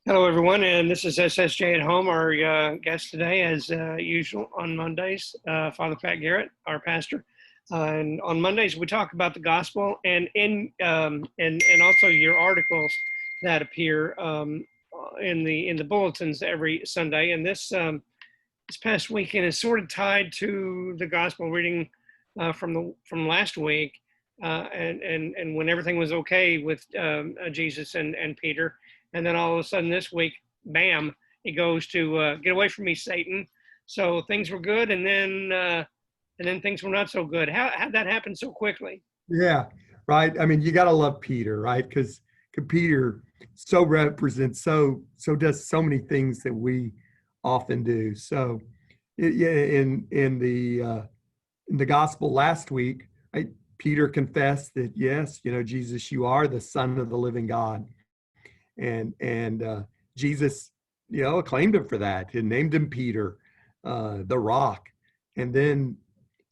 Hello, everyone, and this is SSJ at Home. Our guest today, as usual on Mondays, Father Pat Garrett, our pastor. And on Mondays, we talk about the gospel and also your articles that appear in the bulletins every Sunday. And this past weekend is sort of tied to the gospel reading from last week, and when everything was okay with Jesus and Peter. And then all of a sudden this week, bam, he goes to get away from me, Satan. So things were good, and then things were not so good. How'd that happen so quickly? Yeah, right. I mean, you got to love Peter, right? Because Peter so represents so does so many things that we often do. So, yeah, in the gospel last week, right, Peter confessed that yes, Jesus, you are the Son of the living God, and Jesus, acclaimed him for that and named him Peter, the Rock, and then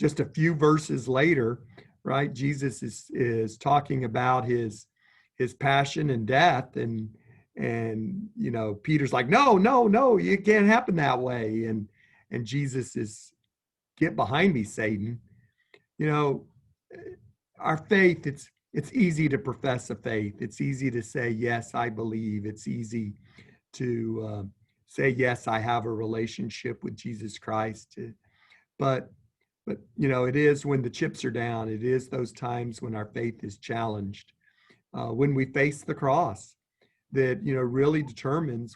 just a few verses later, right? Jesus is talking about his passion and death, and Peter's like, no, no, no, it can't happen that way, and Jesus is, get behind me, Satan. You know, our faith, it's easy to profess a faith. It's easy to say, yes, I believe. It's easy to say, yes, I have a relationship with Jesus Christ. But it is when the chips are down. It is those times when our faith is challenged, when we face the cross, that really determines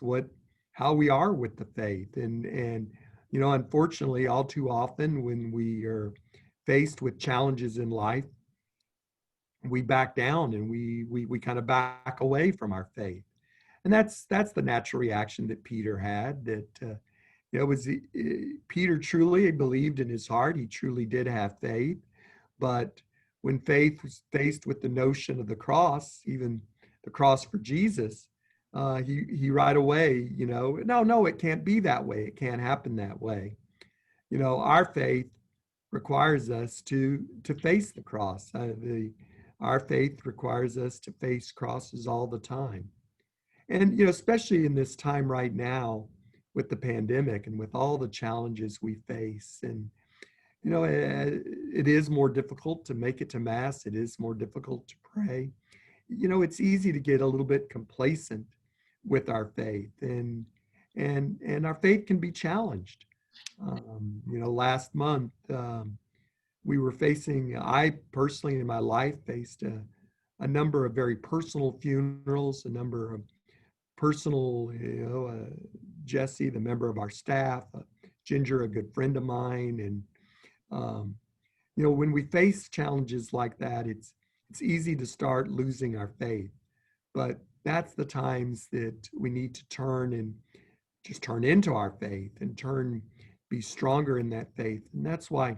how we are with the faith. And unfortunately, all too often when we are faced with challenges in life, we back down and we kind of back away from our faith. And that's the natural reaction that Peter had. That Peter truly believed in his heart. He truly did have faith. But when faith was faced with the notion of the cross, even the cross for Jesus, he right away, no, it can't be that way. It can't happen that way. Our faith requires us to face the cross. Our faith requires us to face crosses all the time. And, especially in this time right now with the pandemic and with all the challenges we face. And, it is more difficult to make it to Mass. It is more difficult to pray. It's easy to get a little bit complacent with our faith, and our faith can be challenged. Last month, I personally in my life faced a number of very personal funerals, a number of personal, Jesse, the member of our staff, Ginger, a good friend of mine. And, when we face challenges like that, it's easy to start losing our faith. But that's the times that we need to turn and just turn into our faith and be stronger in that faith. And that's why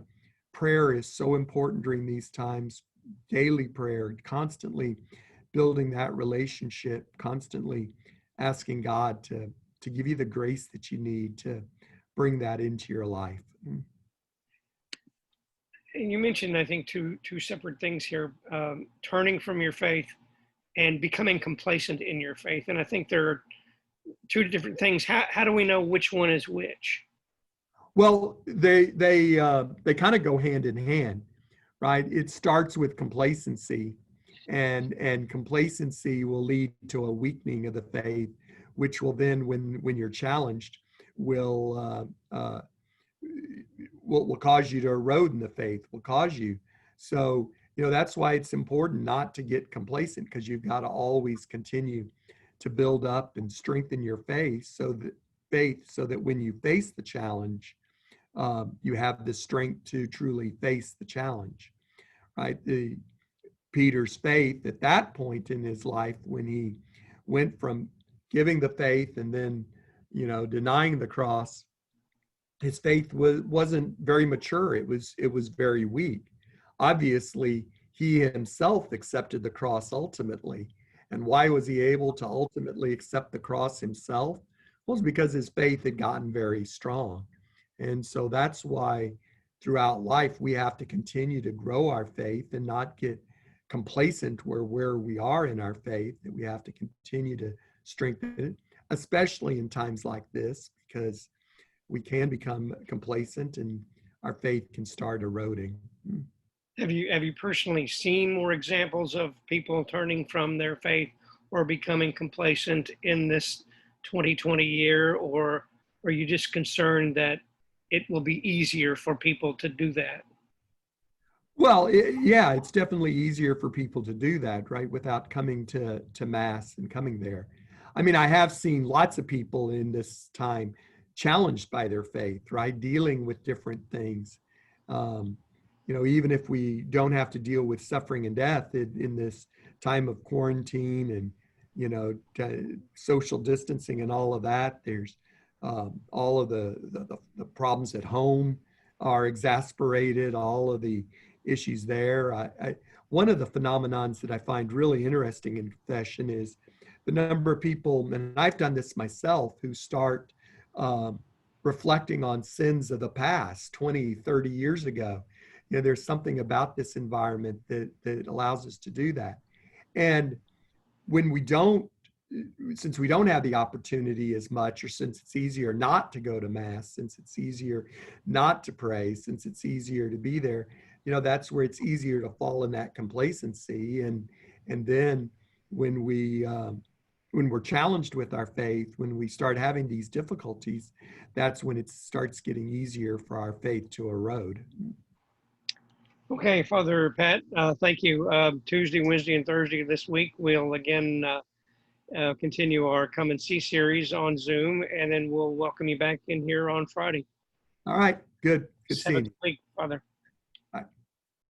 prayer is so important during these times. Daily prayer, constantly building that relationship, constantly asking God to give you the grace that you need to bring that into your life. And you mentioned, I think, two separate things here: turning from your faith and becoming complacent in your faith. And I think there are two different things. How do we know which one is which? Well, they kind of go hand in hand, right? It starts with complacency, and complacency will lead to a weakening of the faith, which will then, when you're challenged, will cause you to erode in the faith. Will cause you. So that's why it's important not to get complacent, because you've got to always continue to build up and strengthen your faith, so that when you face the challenge, you have the strength to truly face the challenge, right? Peter's faith at that point in his life, when he went from giving the faith and then, denying the cross, his faith wasn't very mature. It was very weak. Obviously, he himself accepted the cross ultimately. And why was he able to ultimately accept the cross himself? Well, it's because his faith had gotten very strong. And so that's why throughout life, we have to continue to grow our faith and not get complacent where we are in our faith, that we have to continue to strengthen it. especially in times like this, because we can become complacent and our faith can start eroding. Have you personally seen more examples of people turning from their faith or becoming complacent in this 2020 year, or are you just concerned that it will be easier for people to do that? Well, yeah, it's definitely easier for people to do that, right, without coming to mass and coming there. I mean, I have seen lots of people in this time challenged by their faith, right, dealing with different things. Um, even if we don't have to deal with suffering and death in this time of quarantine and social distancing and all of that, there's all of the problems at home are exasperated, all of the issues there. One of the phenomenons that I find really interesting in confession is the number of people, and I've done this myself, who start um, reflecting on sins of the past 20, 30 years ago. There's something about this environment that allows us to do that. And when we don't, since we don't have the opportunity as much, or since it's easier not to go to mass, since it's easier not to pray, since it's easier to be there, that's where it's easier to fall in that complacency. And then when we're challenged with our faith, when we start having these difficulties, that's when it starts getting easier for our faith to erode. Okay, Father Pat, thank you. Tuesday, Wednesday, and Thursday this week, we'll again continue our Come and See series on Zoom, and then we'll welcome you back in here on Friday. All right, good Have a seeing good you. week, Father.